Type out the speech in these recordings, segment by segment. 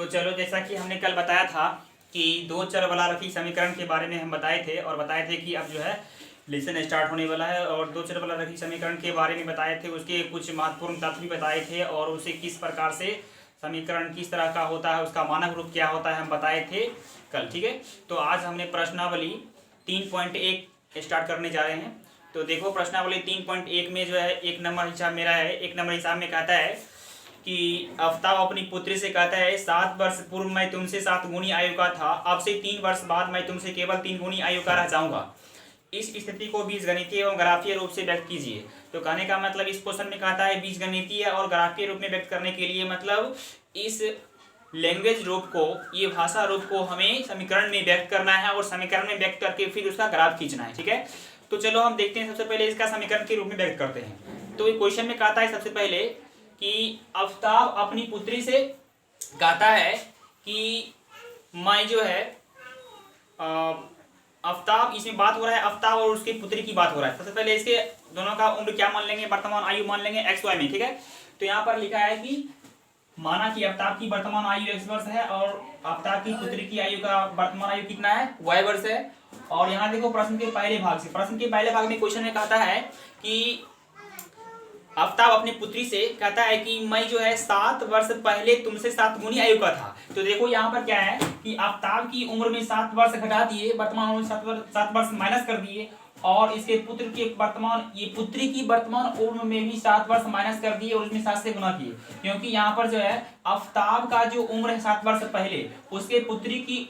तो चलो, जैसा कि हमने कल बताया था कि दो चर वाला रैखिक समीकरण के बारे में हम बताए थे और बताए थे कि अब जो है लेसन स्टार्ट होने वाला है और दो चर वाला रैखिक समीकरण के बारे में बताए थे, उसके कुछ महत्वपूर्ण तथ्य भी बताए थे और उसे किस प्रकार से समीकरण किस तरह का होता है, उसका मानक रूप क्या होता है, हम बताए थे कल। ठीक है, तो आज हमने प्रश्नावली 3.1 स्टार्ट करने जा रहे हैं। तो देखो, प्रश्नावली 3.1 में जो है एक नंबर हिसाब मेरा है। एक नंबर हिसाब में कहता है कि आफ्ताब अपनी पुत्री से कहता है 7 वर्ष पूर्व मैं तुमसे 7 गुनी आयु का था, अब से 3 वर्ष बाद मैं तुमसे केवल 3 गुनी आयु का रह जाऊंगा। इस स्थिति को बीजगणितीय एवं ग्राफीय रूप से व्यक्त कीजिए। तो कहने का मतलब इस क्वेश्चन में कहता है बीजगणितीय और ग्राफीय रूप में व्यक्त करने के लिए मतलब इस लैंग्वेज रूप को, ये भाषा रूप को हमें समीकरण में व्यक्त करना है और समीकरण में व्यक्त करके फिर उसका ग्राफ खींचना है। ठीक है, तो चलो हम देखते हैं। सबसे पहले इसका समीकरण के रूप में व्यक्त करते हैं। तो क्वेश्चन में कहता है सबसे पहले कि आफ्ताब अपनी पुत्री से कहता है कि मैं जो है आफ्ताब, इसमें बात हो रहा है आफ्ताब और उसकी पुत्री की बात हो रहा है। सबसे पहले इसके दोनों का उम्र क्या मान लेंगे, वर्तमान आयु मान लेंगे एक्स वाई में। ठीक है, तो यहाँ पर लिखा है कि माना कि आफ्ताब की वर्तमान आयु x वर्ष है और आफ्ताब की पुत्री की आयु का वर्तमान आयु कितना है, y वर्ष है। और यहाँ देखो प्रश्न के पहले भाग से, प्रश्न के पहले भाग में क्वेश्चन में कहता है कि आफ्ताब अपनी पुत्री से कहता है कि मैं जो है 7 वर्ष पहले तुमसे 7 गुनी आयु का था। तो देखो यहाँ पर क्या है कि आफ्ताब की उम्र में 7 वर्ष घटा दिए, वर्तमान उम्र 7 वर्ष माइनस कर दिए और इसके पुत्र के वर्तमान, ये पुत्री की वर्तमान उम्र में भी 7 वर्ष माइनस कर दिए और उसमें 7 से गुना किए, क्योंकि यहाँ पर जो है आफ्ताब का जो उम्र है 7 वर्ष पहले, उसके पुत्री की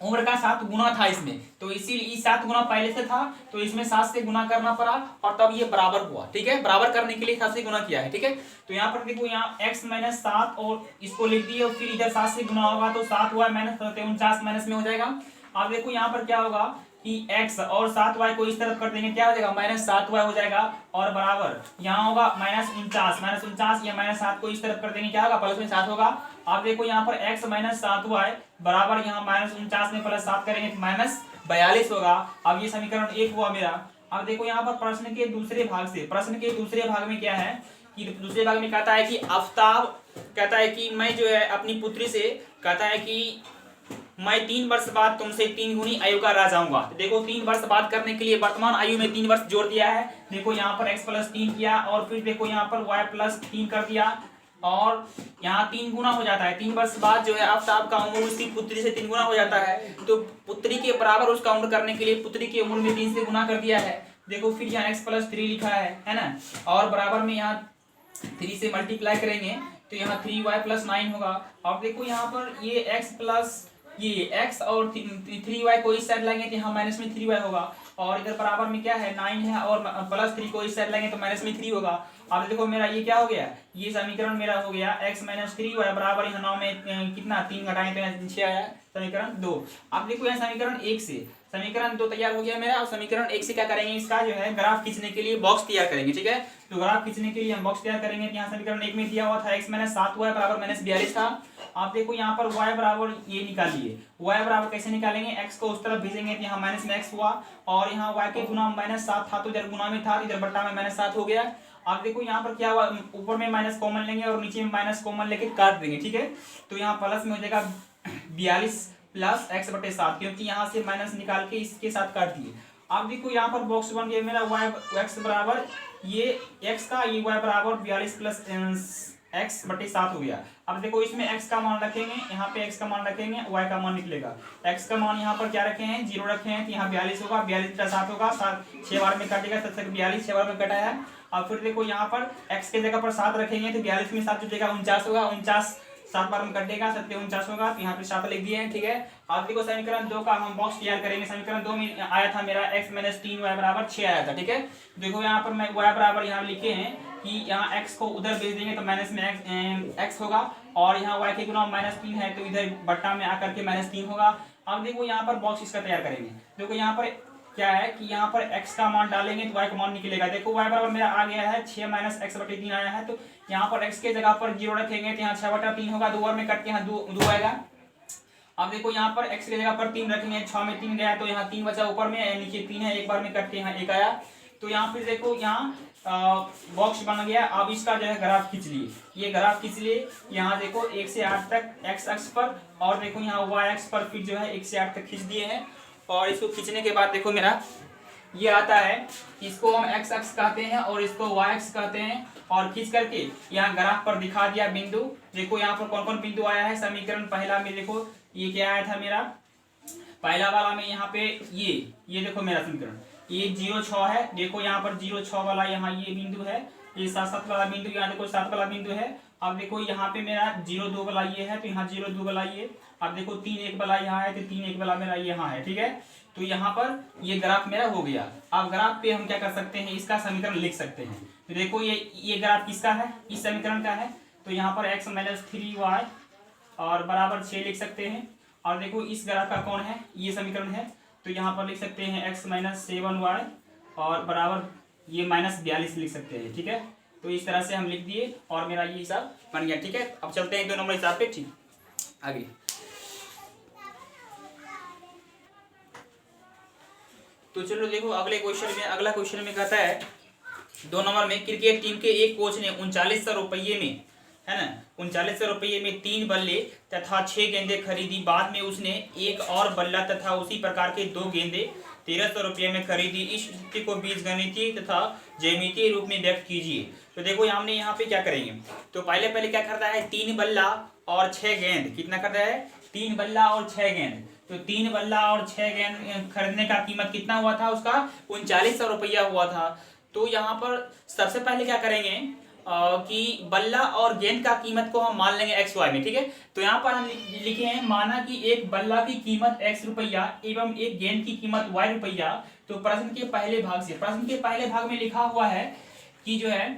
उम्र का 7 गुना था इसमें, तो इसीलिए 7 गुना पहले से था तो इसमें 7 से गुना करना पड़ा और तब ये बराबर हुआ। ठीक है, बराबर करने के लिए 7 से गुना किया है। ठीक है, तो यहाँ पर देखो, यहाँ x माइनस 7 और इसको लिख दिए और फिर इधर 7 से गुना होगा तो 7y माइनस 49 माइनस में हो जाएगा। अब देखो यहाँ पर क्या होगा कि x और 7y को इस तरफ कर देंगे, क्या हो जाएगा माइनस 7y हो जाएगा और बराबर यहाँ होगा माइनस 49 या माइनस 7 को इस तरफ कर देंगे, क्या होगा प्लस में 7 होगा। अब देखो यहाँ पर x माइनस 7y बराबर यहाँ माइनस 49 में प्लस 7 करेंगे तो माइनस 42 होगा। अब ये समीकरण 1 हुआ मेरा। अब देखो यहाँ पर प्रश्न के दूसरे भाग से, प्रश्न के दूसरे भाग में क्या है कि दूसरे भाग में कहता है कि आफ्ताब कहता है कि मैं जो है अपनी पुत्री से कहता है कि मैं 3 वर्ष बाद तुमसे 3 गुनी आयु का रह जाऊंगा। तो देखो 3 वर्ष बाद करने के लिए वर्तमान आयु में 3 वर्ष जोड़ दिया है। देखो यहाँ पर x प्लस 3 किया और फिर देखो यहाँ पर y प्लस 3 कर दिया और यहाँ 3 गुना हो जाता है। 3 वर्ष बाद जो है आफ्ताब का उम्र उसकी पुत्री से 3 गुना हो जाता है, तो पुत्री के बराबर उसका उम्र करने के लिए पुत्री की उम्र में 3 से गुना कर दिया है। देखो फिर यहाँ x प्लस 3 लिखा है ना, और बराबर में यहाँ 3 से मल्टीप्लाई करेंगे तो यहाँ 3y प्लस 9 होगा। अब देखो यहाँ पर ये x प्लस ये x और 3y को इस साइड लाएंगे तो यहाँ माइनस में 3y होगा और इधर बराबर में क्या है 9 है और प्लस 3 को इस साइड लाएंगे तो माइनस में 3 होगा। अब देखो मेरा ये क्या हो गया, ये समीकरण मेरा हो गया x माइनस 3y बराबर यहाँ 9 में कितना 3 घटाएं तो यहाँ 6 आया, समीकरण 2। अब देखो यहाँ समीकरण 1 से समीकरण 2 तैयार हो गया मेरा। और समीकरण 1 से क्या करेंगे, इसका जो है ग्राफ खींचने के लिए बॉक्स तैयार करेंगे। ठीक है, तो ग्राफ खींचने के लिए हम बॉक्स तैयार करेंगे। तो यहाँ समीकरण 1 में दिया हुआ था x माइनस 7y बराबर माइनस 42 था। आप देखो यहाँ पर y बराबर ये निकालिए, y बराबर कैसे निकालेंगे, x को उस तरफ भेजेंगे तो यहाँ माइनस में x हुआ और यहाँ y के गुना माइनस 7 था तो इधर गुना में था, इधर बट्टा में माइनस 7 हो गया। आप देखो यहाँ पर क्या हुआ, ऊपर में माइनस कॉमन लेंगे और नीचे में माइनस कॉमन लेके काट देंगे। ठीक है, तो यहाँ प्लस में हो जाएगा 42 प्लस x बटे 7, क्योंकि यहाँ से माइनस निकाल के इसके साथ काट दिए। अब देखो यहाँ पर बॉक्स बन गया मेरा x बराबर ये x का, ये y बराबर 42 प्लस x बटे 7 हो गया। अब देखो इसमें x का मान रखेंगे, यहाँ पे x का मान रखेंगे, y का मान निकलेगा। x का मान यहाँ पर क्या रखे हैं, 0 रखे हैं तो यहाँ 42 होगा, 42 प्लस 7 होगा, 7 6 बार में काटेगा, 42 6 बार में कटा है। अब फिर देखो यहाँ पर x के जगह पर 7 रखेंगे तो 42 में 7 जुटेगा 49 होगा, 49 7 बार में कटेगा, 7 49 होगा, तो यहाँ पे 7 लिख दिए हैं। ठीक है, अब देखो समीकरण 2 का हम बॉक्स तैयार करेंगे। समीकरण 2 में आया था मेरा x माइनस 3y बराबर 6 आया था। ठीक है, देखो यहाँ पर मैं y बराबर यहाँ लिखे हैं कि यहाँ x को उधर भेज देंगे तो माइनस में x होगा और यहाँ y के गुना माइनस 3 है तो इधर बट्टा में आकर के माइनस 3 होगा। अब देखो यहाँ पर बॉक्स इसका तैयार करेंगे। देखो यहाँ पर क्या है कि यहाँ पर x का मान डालेंगे तो y का मान निकलेगा। देखो y बराबर मेरा आ गया है 6 माइनस x बटे 3 आया है, तो यहाँ पर x के जगह पर 0 रखेंगे तो यहाँ 6 बटा 3 होगा, 2 बार में कट के यहाँ 2 आएगा। अब देखो यहाँ पर x के जगह पर 3 रखेंगे, 6 में 3 गया तो यहाँ 3 बचा ऊपर में, नीचे 3 है, एक बार में कट के यहाँ 1 आया। तो यहाँ फिर देखो यहाँ बॉक्स बन गया। अब इसका जो है ग्राफ खींच लिए, ये ग्राफ खींच लिए। यहाँ देखो 1 से 8 तक एक्स अक्ष पर, और देखो यहाँ वाई अक्ष पर फिर जो है 1 से 8 तक खींच दिए हैं। और इसको खींचने के बाद देखो मेरा ये आता है, इसको हम एक्स अक्ष कहते हैं और इसको वाई अक्ष कहते हैं। और खींच करके यहाँ ग्राफ पर दिखा दिया बिंदु। देखो यहाँ पर कौन कौन बिंदु आया है। समीकरण पहला में देखो ये क्या आया था मेरा, पहला वाला में यहाँ पे ये देखो मेरा समीकरण ये 0,6 है। देखो यहाँ पर 0,6 वाला यहाँ ये बिंदु है, ये 7,7 वाला बिंदु, यहाँ देखो 7 वाला बिंदु है। अब देखो यहाँ पे मेरा 0,2 वाला ये है, तो यहाँ 0,2 वाला ये। अब देखो 3,1 वाला यहाँ है, तो 3,1 वाला मेरा यहाँ है, ठीक है। तो यहाँ पर ये ग्राफ मेरा हो गया। अब ग्राफ पे हम क्या कर सकते हैं, इसका समीकरण लिख सकते हैं। तो देखो ये ग्राफ किसका है, इस समीकरण का है। तो यहाँ पर x - 3y और बराबर 6 लिख सकते हैं। और देखो इस ग्राफ का कौन है, ये समीकरण है। तो यहाँ पर लिख सकते हैं x - 7y और बराबर ये -42 लिख सकते हैं, ठीक है। तो इस तरह से हम लिख दिए और मेरा ये हिसाब बन गया, ठीक है। अब चलते हैं 2 नंबर हिसाब पे, ठीक आगे। तो चलो देखो अगले क्वेश्चन में, अगला क्वेश्चन में कहता है 2 नंबर में, क्रिकेट टीम के एक कोच ने 3900 रुपये में, है ना, 3900 रुपये में 3 बल्ले तथा 6 गेंदे खरीदी। बाद में उसने एक और बल्ला तथा उसी प्रकार के 2 गेंदे 1300 रुपये में खरीदी। इस स्थिति को बीजगणितीय तथा ज्यामितीय रूप में व्यक्त कीजिए। तो देखो हमने यहाँ पे क्या करेंगे, तो पहले क्या करता है, 3 बल्ला और 6 गेंद, कितना करता है, 3 बल्ला और 6 गेंद। तो 3 बल्ला और 6 गेंद खरीदने का कीमत कितना हुआ था, उसका 3900 रुपया हुआ था। तो यहाँ पर सबसे पहले क्या करेंगे कि बल्ला और गेंद का कीमत को हम मान लेंगे एक्स वाई में, ठीक है। तो यहाँ पर हम लिखे हैं, माना कि एक बल्ला की कीमत x रुपया एवं एक गेंद की कीमत y रुपया। तो प्रश्न के पहले भाग में लिखा हुआ है कि जो है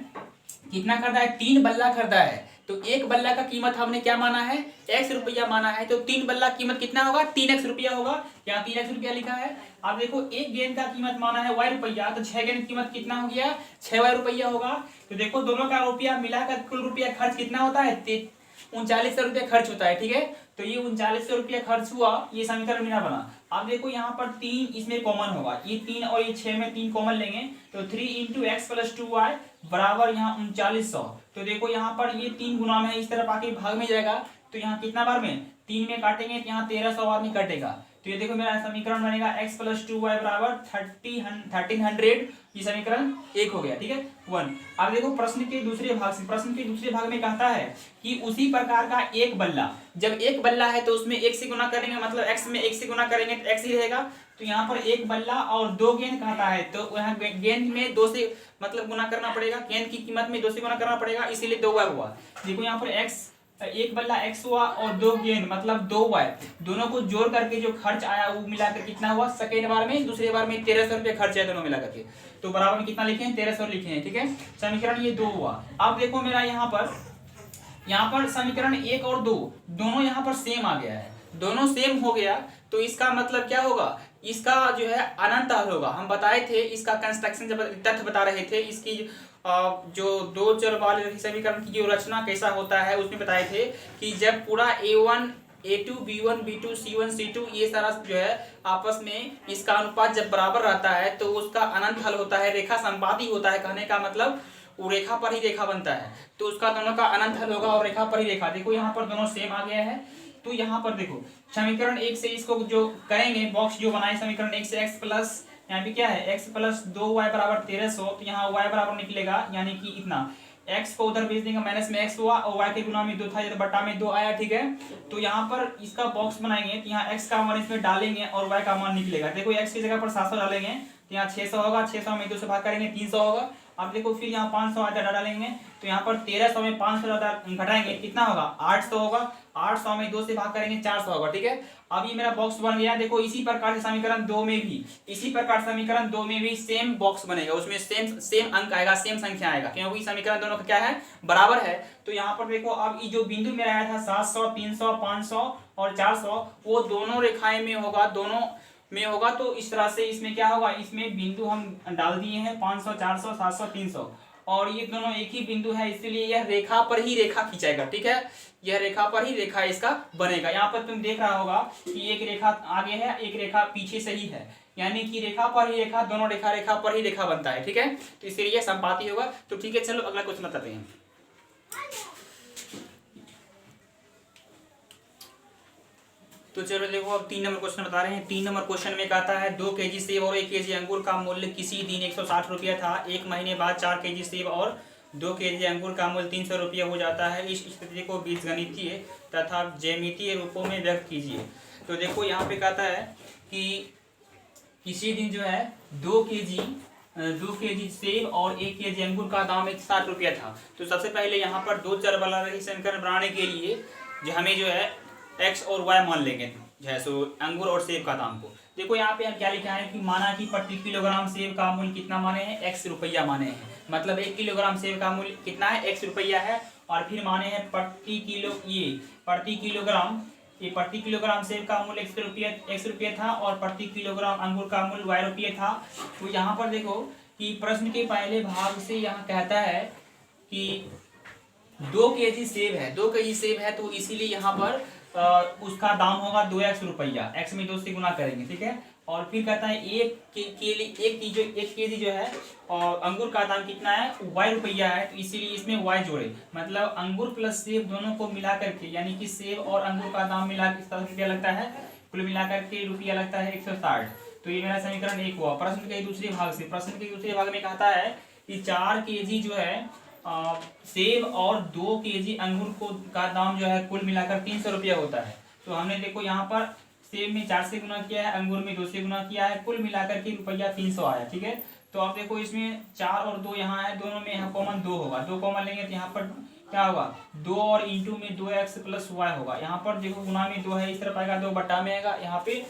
कितना खरीदा है, 3 बल्ला खरीदा है। तो एक बल्ला का कीमत हमने क्या माना है, x रुपया माना है। तो 3 बल्ला कीमत कितना होगा, 3x रुपया होगा। यहाँ 3x रुपया लिखा है। अब देखो एक गेंद का कीमत माना है y रुपया, तो 6 गेंद कीमत कितना हो गया, 6y रुपया होगा। तो देखो दोनों का रुपया मिलाकर कुल रुपया खर्च कितना होता है, 3900 रुपया खर्च होता है, ठीक है। तो ये 3900 रुपया खर्च हुआ, ये समीकरण मेरा बना। अब देखो यहाँ पर 3 इसमें कॉमन होगा, ये 3 और ये 6 में 3 कॉमन लेंगे। तो 3 × x + 2y बराबर यहाँ 3900। तो देखो यहाँ पर ये 3 गुना में इस तरफ आके भाग में जाएगा। तो यहाँ कितना बार में, 3 में काटेंगे तो यहाँ 1300 बार में कटेगा। तो ये देखो मेरा समीकरण बनेगा x + 2y बराबर 1300। ये समीकरण 1 हो गया, ठीक है, 1। अब देखो प्रश्न के दूसरे भाग में कहता है कि उसी प्रकार का एक बल्ला, जब एक बल्ला है तो उसमें 1 से गुना करेंगे, मतलब x में 1 से गुना करेंगे तो x ही रहेगा। तो यहाँ पर एक बल्ला और 2 गेंद कहता है, तो यहाँ गेंद में 2 से मतलब गुना करना पड़ेगा, गेंद की कीमत में 2 से गुना करना पड़ेगा, इसीलिए 2y हुआ। देखो यहाँ पर एक बल्ला x हुआ और 2 गेंद मतलब 2y, दोनों को जोड़ करके जो खर्च आया वो मिलाकर कितना हुआ, सेकेंड बार में, दूसरे बार में 1300 रुपये खर्च है दोनों मिला करके। तो बराबर में कितना लिखे हैं, 1300 लिखे हैं, ठीक है। समीकरण ये 2 हुआ। अब देखो मेरा यहाँ पर समीकरण 1 और 2 दोनों यहाँ पर सेम आ गया है, दोनों सेम हो गया। तो इसका मतलब क्या होगा, इसका जो है अनंत हल होगा। हम बताए थे इसका कंस्ट्रक्शन, जब तथ्य बता रहे थे इसकी जो 2 चर वाले समीकरण की जो रचना कैसा होता है, उसमें बताए थे कि जब पूरा a1 a2 b1 b2 c1 c2 ये सारा जो है आपस में इसका अनुपात जब बराबर रहता है तो उसका अनंत हल होता है, रेखा संपाती होता है। कहने का मतलब वो रेखा पर ही रेखा बनता है, तो उसका दोनों का अनंत हल होगा और रेखा पर ही रेखा। देखो यहाँ पर दोनों सेम आ गया है। तो यहाँ पर देखो समीकरण 1 से इसको जो करेंगे, बॉक्स जो बनाए समीकरण 1 से x प्लस, यहाँ पे क्या है, x + 2y बराबर 1300। तो यहाँ y बराबर निकलेगा, यानी कि इतना x को उधर भेज देंगे, माइनस में x हुआ और y के गुना में 2 था, ये बटा में 2 आया, ठीक है। तो यहाँ पर इसका बॉक्स बनाएंगे तो यहाँ x का मान इसमें डालेंगे और y का मान निकलेगा। देखो x की जगह पर 700 डालेंगे तो यहाँ 600 होगा, 600 में 2 से भाग करेंगे 300 होगा। अब देखो फिर यहाँ 500 आधा डालेंगे तो यहाँ पर 1300 में 500 घटाएंगे कितना होगा, 800 होगा। 800 में 2 से भाग करेंगे 400 होगा, ठीक है। अब ये मेरा बॉक्स बन गया। देखो इसी प्रकार से समीकरण 2 में भी सेम बॉक्स बनेगा, उसमें सेम अंक आएगा, सेम संख्या आएगा, क्योंकि समीकरण दोनों का क्या है, बराबर है। तो यहाँ पर देखो अब ये जो बिंदु मेरा आया था 700 300 500 और 400, वो दोनों रेखाएं में होगा, तो इस तरह से इसमें क्या होगा, इसमें बिंदु हम डाल दिए हैं 500 400 700 300, और ये दोनों एक ही बिंदु है, इसलिए यह रेखा पर ही रेखा खींचेगा, ठीक है। यह रेखा पर ही रेखा इसका बनेगा। यहाँ पर तुम देख रहा होगा कि एक रेखा आगे है, एक रेखा पीछे से ही है। यानी कि रेखा पर ही रेखा, दोनों रेखा रेखा पर ही रेखा बनता है, ठीक है। तो इसलिए संपाती होगा। तो ठीक है, चलो अगला क्वेश्चन बताते हैं। तो चलो देखो, अब 3 नंबर क्वेश्चन बता रहे हैं। 3 नंबर क्वेश्चन में कहता है 2 केजी सेब और 1 केजी अंगूर का मूल्य किसी दिन 160 रुपया था। 1 महीने बाद 4 केजी सेब और 2 केजी अंगूर का मूल्य 300 रुपया हो जाता है। इस स्थिति को बीजगणितीय तथा ज्यामितीय रूपों में व्यक्त कीजिए। तो देखो यहाँ पे कहता है कि किसी दिन जो है 2 केजी सेब और 1 केजी अंगूर का दाम 160 रुपया था। तो सबसे पहले यहाँ पर दो चर वाला रही समीकरण बनाने के लिए जो हमें जो है एक्स और वाई मान लेंगे, जो है सो अंगूर और सेब का दाम को। देखो यहाँ पे हम क्या लिखा है कि माना कि प्रति किलोग्राम सेब का मूल्य कितना माने हैं, एक्स रुपया माने हैं। मतलब 1 किलोग्राम सेब का मूल्य कितना है, एक्स रुपया है। और फिर माने हैं प्रति किलोग्राम सेब का मूल्य एक्स रुपया था और प्रति किलोग्राम अंगूर का मूल्य वाई रुपया था। तो यहाँ पर देखो कि प्रश्न के पहले भाग से यहाँ कहता है कि 2 केजी सेब है, तो इसीलिए यहाँ पर उसका दाम होगा 2x रुपया, x में 2 से गुना करेंगे, ठीक है। और फिर कहता है 1 केजी जो है और अंगूर का दाम कितना है, y रुपया है, तो इसीलिए इसमें y जोड़े। मतलब अंगूर प्लस सेब दोनों को मिला करके, यानी कि सेब और अंगूर का दाम मिला के 70 रुपया लगता है, कुल मिलाकर के रुपया लगता है 160। तो ये मेरा समीकरण 1 हुआ। प्रश्न के दूसरे भाग में कहता है कि 4 केजी जो है सेब और 2 केजी अंगूर का दाम जो है कुल मिलाकर 300 रुपया होता है। तो हमने देखो यहाँ पर सेब में 4 से गुना किया है, अंगूर में 2 से गुना किया है, कुल मिलाकर के रुपया 300 आया, ठीक है। तो अब देखो इसमें 4 और 2 यहाँ है, दोनों में यहाँ कॉमन 2 होगा, 2 कॉमन लेंगे तो यहाँ पर क्या होगा, 2 और इंटू में 2x प्लस वाई होगा। यहाँ पर देखो गुना में 2 है, इस तरफ आएगा 2, बट्टा में आएगा, यहाँ पे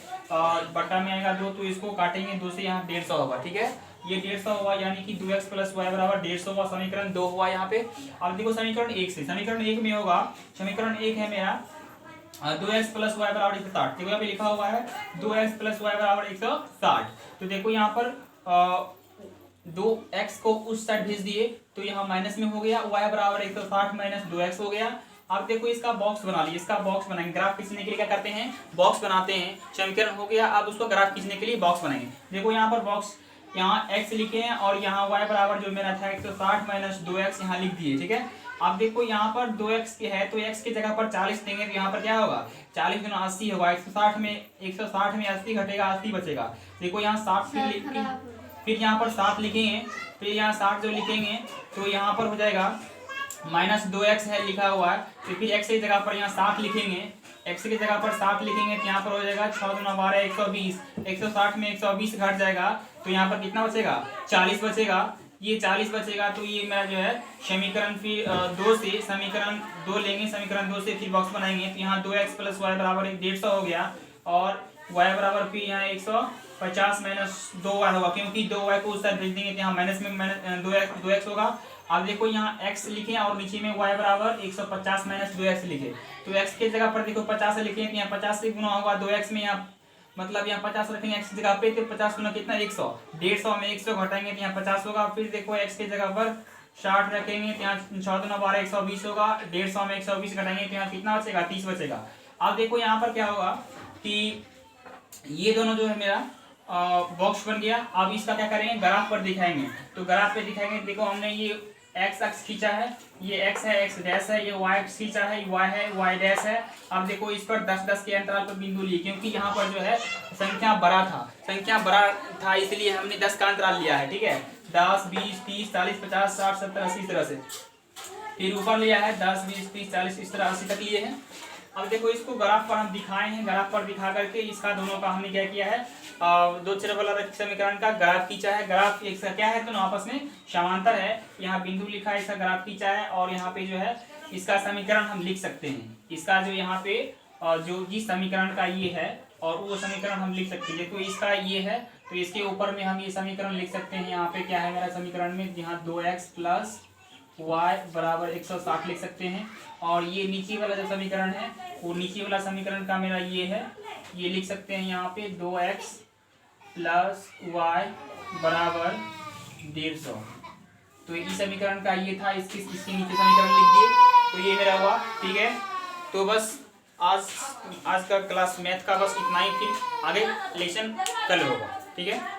बट्टा में आएगा 2, तो इसको काटेंगे 2 से, यहाँ 150 होगा, ठीक है। ये 150 हुआ, यानी कि 2x प्लस वाई बराबर 150 हुआ। समीकरण 2 हुआ यहाँ पे। अब देखो समीकरण 1 से, समीकरण 1 में होगा, समीकरण 1 है मेरा 2x प्लस वाई बराबर 160। देखो यहाँ पे लिखा हुआ है 2x प्लस वाई बराबर 160। तो देखो यहाँ पर 2x को उस साइड भेज दिए तो यहाँ माइनस में हो गया, y बराबर 160 माइनस 2x हो गया। अब देखो इसका बॉक्स बना लिया, इसका बॉक्स बनाएंगे। ग्राफ खींचने के लिए क्या करते हैं, बॉक्स बनाते हैं। समीकरण हो गया, अब उसको ग्राफ खींचने के लिए बॉक्स बनाएंगे। देखो यहाँ पर बॉक्स, यहाँ x लिखे हैं और यहाँ y बराबर जो मेरा था 160 माइनस 2x यहाँ लिख दिए, ठीक है। अब देखो यहाँ पर 2x के है तो x की जगह पर 40 देंगे, तो यहाँ पर क्या होगा, 40 गुना 80 होगा। 160 में 80 घटेगा, 80 बचेगा। देखो यहाँ 60 फिर यहाँ पर 7 लिखेंगे, फिर यहाँ 60 जो लिखेंगे तो यहाँ पर हो जाएगा माइनस 2x है लिखा हुआ है, तो फिर x की जगह पर यहाँ 7 लिखेंगे, x की जगह पर 7 लिखेंगे तो यहाँ पर हो जाएगा 6 गुना 12 120। 160 में 120 घट जाएगा तो यहाँ पर कितना बचेगा, 40 बचेगा। ये 40 बचेगा तो ये मेरा जो है समीकरण फिर 2 से, समीकरण 2 लेंगे, समीकरण 2 से फिर बॉक्स बनाएंगे तो यहाँ 2x प्लस वाई बराबर 150 हो गया और y बराबर फिर यहाँ 150 माइनस 2y होगा, क्योंकि 2y को उस साइड भेज देंगे तो यहाँ माइनस में 2x होगा। अब देखो यहाँ x लिखे और नीचे में y बराबर 150 माइनस 2x लिखे, तो x की जगह पर देखो 50 लिखे तो यहाँ 50 से गुना होगा 2x में, यहाँ मतलब यहाँ 50 रखेंगे x की जगह पे, तो 50 गुना कितना 100, 150 में 100 घटाएंगे तो यहाँ 50 होगा। फिर देखो x की जगह पर 60 रखेंगे तो यहाँ 6 गुना 12 120 होगा, 150 में 120 घटाएंगे तो यहाँ कितना बचेगा, 30 बचेगा। अब देखो यहाँ पर क्या होगा कि ये दोनों जो है मेरा बॉक्स बन गया। अब इसका क्या करेंगे, ग्राफ पर दिखाएंगे। तो ग्राफ पे दिखाएंगे, देखो हमने ये x अक्ष खींचा है, ये x है, x डैश है, ये y अक्ष खींचा है, y है, y डैश है। अब देखो इस पर 10-10 के अंतराल पर बिंदु लिए, क्योंकि यहाँ पर जो है संख्या बड़ा था इसलिए हमने 10 का अंतराल लिया है, ठीक है। 10 20 30 40 50 60 70 80 इस तरह से। फिर ऊपर लिया है 10 20 30 40 इस तरह 80 तक लिए हैं। अब देखो इसको ग्राफ पर हम दिखाए हैं, ग्राफ पर दिखा करके इसका दोनों का हमने क्या किया है, दो चर वाला समीकरण का ग्राफ खींचा है। ग्राफ एक सा क्या है, दोनों आपस में समांतर है। यहाँ बिंदु लिखा है, इसका ग्राफ खींचा है और यहाँ पे जो है इसका समीकरण हम लिख सकते हैं। इसका जो यहाँ पे जो जिस समीकरण का ये है और वो समीकरण हम लिख सकते हैं। देखो इसका ये है तो इसके ऊपर में हम ये समीकरण लिख सकते हैं। यहाँ पे क्या है मेरा समीकरण में, यहाँ 2x प्लस y बराबर 160 लिख सकते हैं। और ये नीचे वाला जो समीकरण है वो नीचे वाला समीकरण का मेरा ये है, ये लिख सकते हैं यहाँ पे 2x प्लस y बराबर 150। तो इस समीकरण का ये था, इसके नीचे समीकरण लिख दिए तो ये मेरा हुआ, ठीक है। तो बस आज का क्लास मैथ का बस इतना ही, फिर आगे लेसन कल होगा। ठीक है।